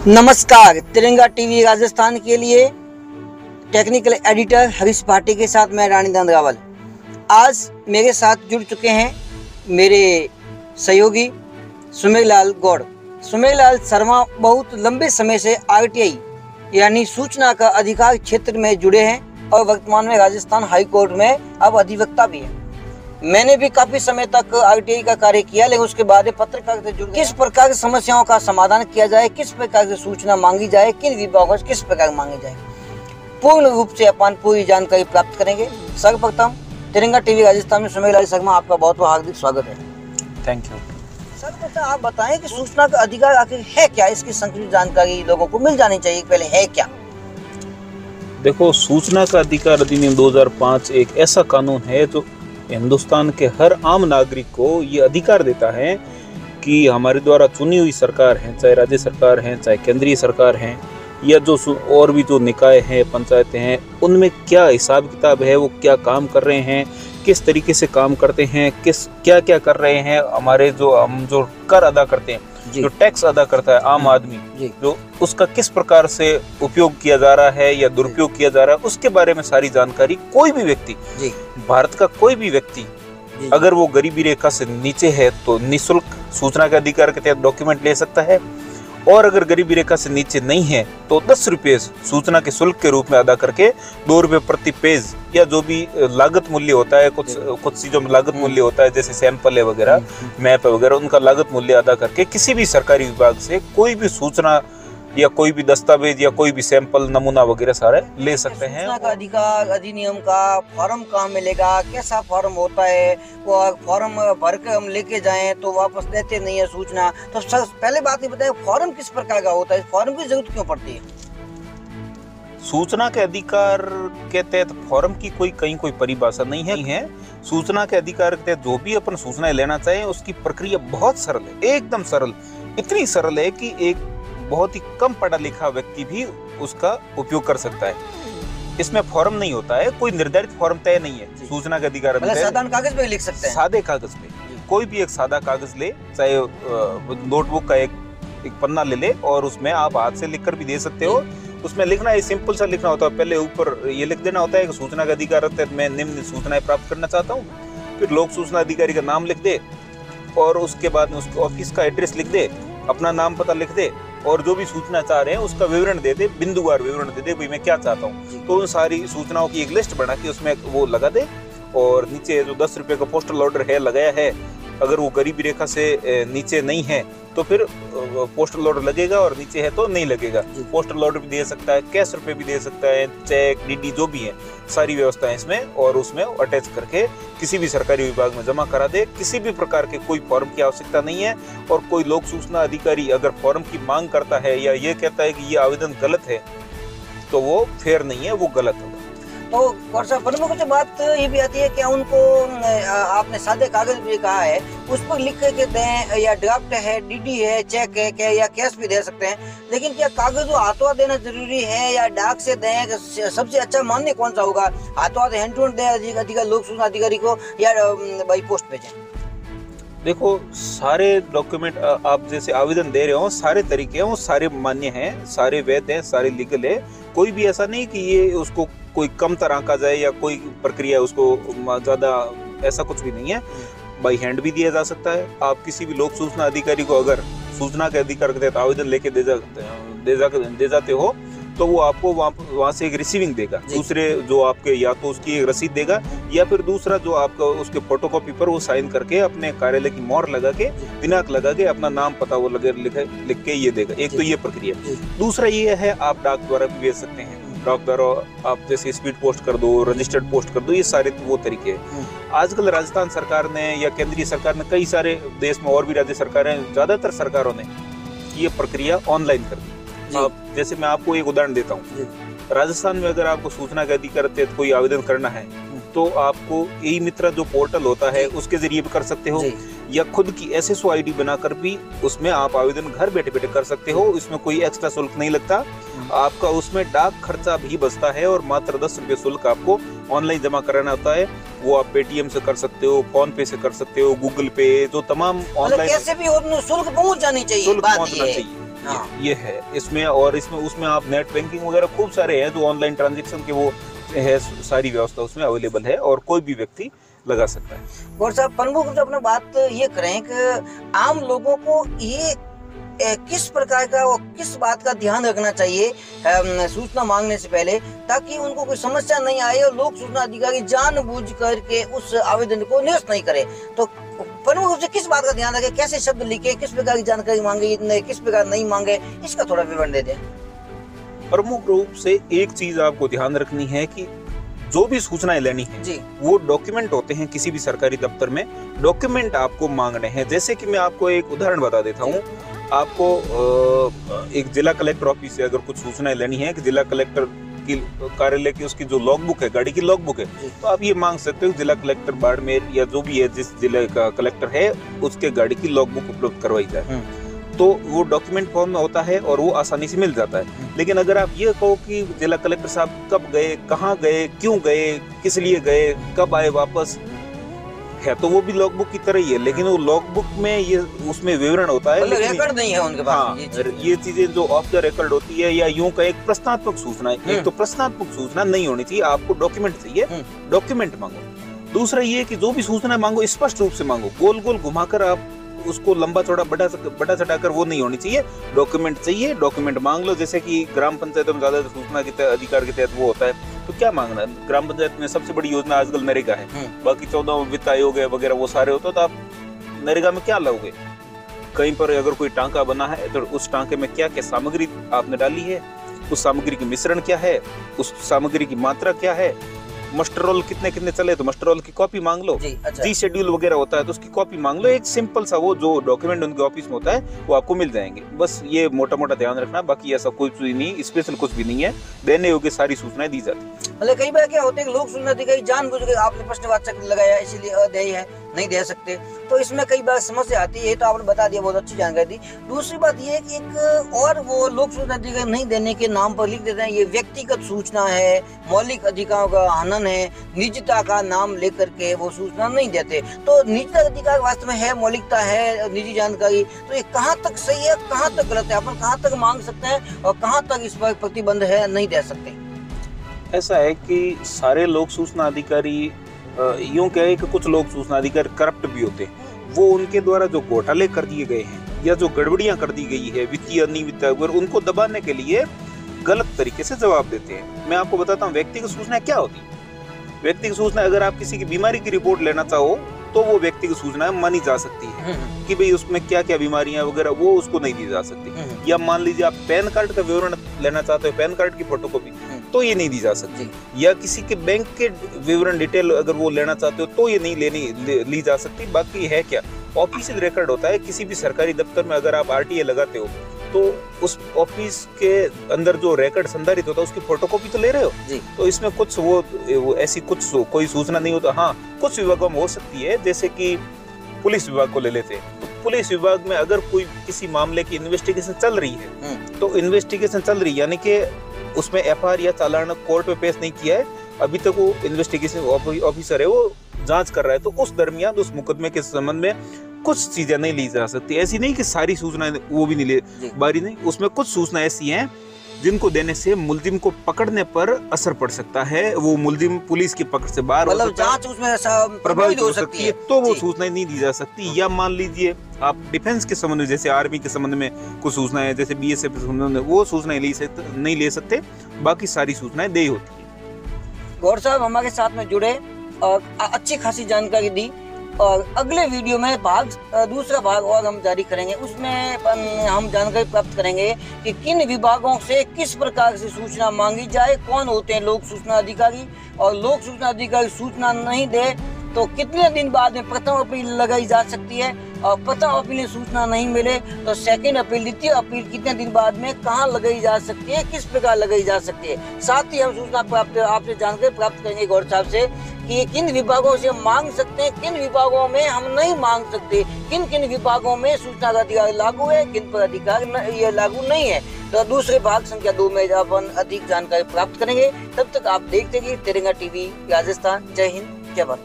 नमस्कार, तिरंगा टीवी राजस्थान के लिए टेक्निकल एडिटर हरीश भाटी के साथ मैं रानी रावल। आज मेरे साथ जुड़ चुके हैं मेरे सहयोगी सुमेर लाल गौड़। सुमेर लाल शर्मा बहुत लंबे समय से आरटीआई यानी सूचना का अधिकार क्षेत्र में जुड़े हैं और वर्तमान में राजस्थान हाई कोर्ट में अब अधिवक्ता भी हैं। मैंने भी काफी समय तक आरटीआई का कार्य किया, लेकिन उसके बाद पत्रकार से जुड़ किस प्रकार की समस्याओं का समाधान किया जाए, किस प्रकार की सूचना मांगी जाए, किन विभागों से किस प्रकार मांगी जाए, पूर्ण रूप से अपन पूरी जानकारी प्राप्त करेंगे। सर्वप्रथम तिरंगा टीवी राजस्थान में सुमेर लाल शर्मा, आपका बहुत बहुत हार्दिक स्वागत है। Thank you. सर्वप्रथम आप बताएं कि सूचना का अधिकार आखिर है क्या, इसकी संक्षिप्त जानकारी लोगों को मिल जानी चाहिए। पहले है क्या? देखो, सूचना का अधिकार अधिनियम 2005 एक ऐसा कानून है जो हिंदुस्तान के हर आम नागरिक को ये अधिकार देता है कि हमारे द्वारा चुनी हुई सरकार है, चाहे राज्य सरकार है, चाहे केंद्रीय सरकार है, या जो और भी जो निकाय हैं, पंचायतें हैं, उनमें क्या हिसाब किताब है, वो क्या काम कर रहे हैं, किस तरीके से काम करते हैं, क्या क्या कर रहे हैं, हमारे हम जो कर अदा करते हैं, जो टैक्स अदा करता है आम आदमी, जो उसका किस प्रकार से उपयोग किया जा रहा है या दुरुपयोग किया जा रहा है, उसके बारे में सारी जानकारी कोई भी व्यक्ति, भारत का कोई भी व्यक्ति, अगर वो गरीबी रेखा से नीचे है तो निःशुल्क सूचना के अधिकार के तहत डॉक्यूमेंट ले सकता है, और अगर गरीबी रेखा से नीचे नहीं है तो 10 रुपये सूचना के शुल्क के रूप में अदा करके 2 रुपये प्रति पेज या जो भी लागत मूल्य होता है, कुछ चीजों में लागत मूल्य होता है, जैसे सैंपल है वगैरह, मैप है वगैरह, उनका लागत मूल्य अदा करके किसी भी सरकारी विभाग से कोई भी सूचना या कोई भी दस्तावेज या कोई भी सैंपल नमूना वगैरह सारे ले सकते हैं। सूचना का अधिकार अधिनियम का फॉर्म कहाँ मिलेगा, कैसा फॉर्म होता है, वो फॉर्म भर के हम लेके जाएं तो वापस देते नहीं है सूचना। तो पहले बात ये बताएं, फॉर्म किस प्रकार का होता है, फॉर्म की जरूरत क्यों पड़ती है? सूचना के अधिकार के तहत फॉर्म की कहीं कोई परिभाषा नहीं है। सूचना के अधिकार के तहत जो भी अपन सूचनाएं लेना चाहें उसकी प्रक्रिया बहुत सरल है, एकदम सरल, इतनी सरल है कि एक बहुत ही कम पढ़ा लिखा व्यक्ति भी उसका उपयोग कर सकता है। इसमें फॉर्म नहीं होता है, कोई निर्धारित फॉर्म तय नहीं है। सूचना के अधिकार साधारण कागज पे लिख सकते हैं, सादे कागज पे कोई भी एक सादा कागज ले, चाहे नोटबुक का एक पन्ना ले ले, और उसमें आप हाथ से लिखकर भी दे सकते हो। उसमें लिखना है, सिंपल सा लिखना होता है। पहले ऊपर ये लिख देना होता है कि सूचना का अधिकार तहत मैं निम्न सूचनाएं प्राप्त करना चाहता हूँ। फिर लोक सूचना अधिकारी का नाम लिख दे, और उसके बाद में उसके ऑफिस का एड्रेस लिख दे, अपना नाम पता लिख दे, और जो भी सूचना चाह रहे हैं उसका विवरण दे दे, बिंदुवार विवरण दे दे, भाई मैं क्या चाहता हूँ। तो उन सारी सूचनाओं की एक लिस्ट बना के उसमें वो लगा दे, और नीचे जो 10 रुपये का पोस्टल ऑर्डर है लगाया है, अगर वो गरीबी रेखा से नीचे नहीं है तो फिर पोस्टल ऑर्डर लगेगा, और नीचे है तो नहीं लगेगा। पोस्टल ऑर्डर भी दे सकता है, कैश रुपए भी दे सकता है, चेक, डीडी, जो भी है सारी व्यवस्था है इसमें, और उसमें अटैच करके किसी भी सरकारी विभाग में जमा करा दे। किसी भी प्रकार के कोई फॉर्म की आवश्यकता नहीं है। और कोई लोक सूचना अधिकारी अगर फॉर्म की मांग करता है या ये कहता है कि ये आवेदन गलत है, तो वो फेयर नहीं है, वो गलत होगा। तो प्रमुख बात ये भी आती है कि उनको आपने सादे कागज भी कहा है, उस पर लिख के दें, या ड्राफ्ट है, डीडी है, चेक है, या कैश भी दे सकते हैं। लेकिन क्या कागज हाथों देना जरूरी है या डाक से दें? सबसे अच्छा मान्य कौन सा होगा, हाथों हैंड टू हैंड दें अधिकारी लोक सूचना अधिकारी को, या बाई पोस्ट भेजें? देखो, सारे डॉक्यूमेंट आप जैसे आवेदन दे रहे हो, सारे तरीके हैं, वो सारे मान्य हैं, सारे वैध हैं, सारे लीगल है। कोई भी ऐसा नहीं कि ये उसको कोई कम तरह का जाए या कोई प्रक्रिया उसको ज्यादा, ऐसा कुछ भी नहीं है। बाई हैंड भी दिया जा सकता है। आप किसी भी लोक सूचना अधिकारी को अगर सूचना के अधिकार के तहत आवेदन लेके दे जाते हो, तो वो आपको वहाँ से एक रिसीविंग देगा, दूसरे जो आपके, या तो उसकी एक रसीद देगा, या फिर दूसरा जो आपका उसके फोटोकॉपी पर वो साइन करके अपने कार्यालय की मोहर लगा के, दिनांक लगा के, अपना नाम पता वो लिख के ये देगा। एक तो ये प्रक्रिया। दूसरा ये है, आप डाक द्वारा भी भेज सकते हैं। डाक द्वारा आप जैसे स्पीड पोस्ट कर दो, रजिस्टर्ड पोस्ट कर दो, ये सारे वो तरीके हैं। आजकल राजस्थान सरकार ने या केंद्रीय सरकार ने, कई सारे देश में और भी राज्य सरकारें, ज्यादातर सरकारों ने ये प्रक्रिया ऑनलाइन कर दी। अब जैसे मैं आपको एक उदाहरण देता हूँ, राजस्थान में अगर आपको सूचना के अधिकार तहत कोई आवेदन करना है तो आपको ई मित्र जो पोर्टल होता है उसके जरिए भी कर सकते हो, या खुद की SSO ID बनाकर भी उसमें आप आवेदन घर बैठे बैठे कर सकते हो। इसमें कोई एक्स्ट्रा शुल्क नहीं लगता आपका, उसमें डाक खर्चा भी बचता है, और मात्र 10 रुपये शुल्क आपको ऑनलाइन जमा कराना होता है। वो आप पेटीएम से कर सकते हो, फोन पे से कर सकते हो, गूगल पे, जो तमाम ऑनलाइन, कैसे भी शुल्क पहुंच जानी चाहिए, शुल्क पहुंचना चाहिए। हाँ। ये है इसमें, और इसमें उसमें आप नेट बैंकिंग वगैरह खूब सारे हैं जो ऑनलाइन ट्रांजेक्शन के वो है, सारी व्यवस्था उसमें अवेलेबल है और कोई भी व्यक्ति लगा सकता है। गौर साहब, प्रमुख रूप से अपना बात ये करें कि आम लोगों को ये किस प्रकार का और किस बात का ध्यान रखना चाहिए सूचना मांगने से पहले, ताकि उनको कोई समस्या नहीं आए और लोक सूचना अधिकारी जानबूझ करके उस आवेदन को निरस्त नहीं करे। तो प्रमुख रूप से किस बात का ध्यान रखें, कैसे शब्द लिखे, किस प्रकार की जानकारी मांगे, किस प्रकार नहीं मांगे, इसका थोड़ा विवरण दे दें। प्रमुख रूप से एक चीज आपको ध्यान रखनी है कि जो भी सूचनाएं लेनी है जी, वो डॉक्यूमेंट होते हैं। किसी भी सरकारी दफ्तर में डॉक्यूमेंट आपको मांगने हैं। जैसे कि मैं आपको एक उदाहरण बता देता हूँ। आपको एक जिला कलेक्टर ऑफिस से अगर कुछ सूचनाएं लेनी है कि जिला कलेक्टर की कार्यालय की उसकी जो लॉगबुक है, गाड़ी की लॉगबुक है, तो आप ये मांग सकते हो जिला कलेक्टर बाड़मेर या जो भी है जिस जिले का कलेक्टर है उसके गाड़ी की लॉगबुक उपलब्ध करवाई जाए। तो वो डॉक्यूमेंट फॉर्म में होता है और वो आसानी से मिल जाता है। लेकिन अगर आप ये कहो कि जिला कलेक्टर साहब कब गए, कहाँ गए, क्यों गए, किस लिए गए, कब आए वापस, है तो वो भी लॉगबुक की तरह ही है, लेकिन वो लॉगबुक में ये उसमें विवरण होता है, मतलब रिकॉर्ड नहीं है उनके पास। हाँ, ये चीजें जो ऑफ द रिकॉर्ड होती है या यूं का एक प्रश्नात्मक सूचना है। एक तो प्रश्नात्मक सूचना नहीं होनी चाहिए, आपको डॉक्यूमेंट चाहिए, डॉक्यूमेंट मांगो। दूसरा ये कि जो भी सूचना मांगो स्पष्ट रूप से मांगो, गोल गोल घुमाकर आप उसको लंबा चौड़ा बड़ा चढ़ाकर वो नहीं होनी चाहिए। डॉक्यूमेंट चाहिए, डॉक्यूमेंट मांग लो। जैसे कि ग्राम पंचायतों में ज्यादा सूचना के अधिकार के तहत वो होता है, तो क्या मांगना है? ग्राम पंचायत में सबसे बड़ी योजना आजकल नरेगा है, बाकी 14 वित्त आयोग है वगैरह वो सारे होते, तो आप नरेगा में क्या लाओगे? कहीं पर अगर कोई टांका बना है तो उस टांके में क्या क्या सामग्री आपने डाली है, उस सामग्री की मिश्रण क्या है, उस सामग्री की मात्रा क्या है, मस्टर रोल कितने कितने चले तो मस्टर रोल की कॉपी मांग लो। जी शेड्यूल वगैरह होता है तो उसकी कॉपी मांग लो। एक सिंपल सा वो जो डॉक्यूमेंट उनके ऑफिस में होता है वो आपको मिल जाएंगे। बस ये मोटा मोटा ध्यान रखना, बाकी ऐसा कुछ नहीं, स्पेशल कुछ भी नहीं है, देने योग्य सारी सूचनाएं दी जाती। मतलब कई बार क्या होता है कि लोक सूचना अधिकारी जानबूझ के आपने प्रश्नवाचक लगाया इसीलिए अदेय है, नहीं दे सकते, तो इसमें कई बार समस्या आती है। तो आपने बता दिया, बहुत अच्छी जानकारी दी। दूसरी बात ये है कि एक और वो लोक सूचना अधिकारी नहीं देने के नाम पर लिख देते हैं ये व्यक्तिगत सूचना है, मौलिक अधिकारों का हनन है, निजता का नाम लेकर के वो सूचना नहीं देते। तो निजता अधिकार वास्तव में है, मौलिकता है, निजी जानकारी, तो ये कहाँ तक सही है, कहाँ तक गलत है, अपन कहाँ तक मांग सकते हैं और कहाँ तक इस पर प्रतिबंध है, नहीं दे सकते? ऐसा है कि सारे लोक सूचना अधिकारी यूं कहे कि कुछ लोक सूचना अधिकारी करप्ट भी होते हैं। वो उनके द्वारा जो घोटाले कर दिए गए हैं या जो गड़बड़ियां कर दी गई है, वित्तीय अनियमितता, उनको दबाने के लिए गलत तरीके से जवाब देते हैं। मैं आपको बताता हूँ व्यक्तिगत सूचना क्या होती है। व्यक्तिगत सूचना, अगर आप किसी की बीमारी की रिपोर्ट लेना चाहो तो वो व्यक्तिगत सूचना मानी जा सकती है कि भाई उसमें क्या क्या बीमारियां वगैरह, वो उसको नहीं दी जा सकती। या मान लीजिए आप पैन कार्ड का विवरण लेना चाहते हो, पैन कार्ड की फोटोकॉपी, तो ये नहीं दी जा सकती। या किसी के बैंक के विवरण डिटेल अगर वो लेना चाहते हो तो ये नहीं ली जा सकती। बाकी है क्या, ऑफिशियल रिकॉर्ड होता है। किसी भी सरकारी दफ्तर में अगर आप आरटीए लगाते हो तो उस ऑफिस के अंदर जो रिकॉर्ड संधारित होता है उसकी फोटोकॉपी तो ले रहे हो जी। तो इसमें कुछ वो ऐसी कुछ कोई सूचना नहीं होता। हाँ, कुछ विभागों में हो सकती है, जैसे कि पुलिस विभाग को ले लेते हैं। तो पुलिस विभाग में अगर कोई किसी मामले की इन्वेस्टिगेशन चल रही है तो इन्वेस्टिगेशन चल रही है, यानी कि उसमें एफआईआर या चालान कोर्ट में पेश नहीं किया है, अभी तक वो इन्वेस्टिगेशन ऑफिसर है वो जांच कर रहा है, तो उस दरमियान उस मुकदमे के संबंध में कुछ चीजें नहीं ली जा सकती। ऐसी नहीं कि सारी सूचनाएं वो भी नहीं ले बारी नहीं, उसमें कुछ सूचना ऐसी हैं जिनको देने से मुलजिम को पकड़ने पर असर पड़ सकता है, वो मुलजिम पुलिस की पकड़ से बाहर हो सकता है, जांच उसमें प्रभावित हो सकती है, तो वो सूचनाएं नहीं दी जा सकती। या मान लीजिए आप डिफेंस के संबंध में, जैसे आर्मी के संबंध में कुछ सूचनाएं, जैसे बीएसएफ के संबंध में, वो सूचनाएं नहीं ले सकते, बाकी सारी सूचनाएं दे होती है। गौर साहब हमारे साथ में जुड़े और अच्छी खासी जानकारी दी, और अगले वीडियो में दूसरा भाग और हम जारी करेंगे, उसमें हम जानकारी प्राप्त करेंगे कि किन विभागों से किस प्रकार से सूचना मांगी जाए, कौन होते हैं लोक सूचना अधिकारी, और लोक सूचना अधिकारी सूचना नहीं दे तो कितने दिन बाद में प्रथम अपील लगाई जा सकती है, और प्रथम अपील में सूचना नहीं मिले तो सेकंड अपील, द्वितीय अपील कितने दिन बाद में कहां लगाई जा सकती है, किस प्रकार लगाई जा सकती है। साथ ही हम सूचना प्राप्त आपसे जानकारी प्राप्त करेंगे गौर साहब से कि किन विभागों से मांग सकते हैं, किन विभागों में हम नहीं मांग सकते, किन किन विभागों में सूचना का अधिकार लागू है, किन पर अधिकार ये लागू नहीं है। तो दूसरे भाग संख्या 2 में अपन अधिक जानकारी प्राप्त करेंगे। तब तक आप देखते रहिए तिरंगा टीवी राजस्थान। जय हिंद, जय भारत।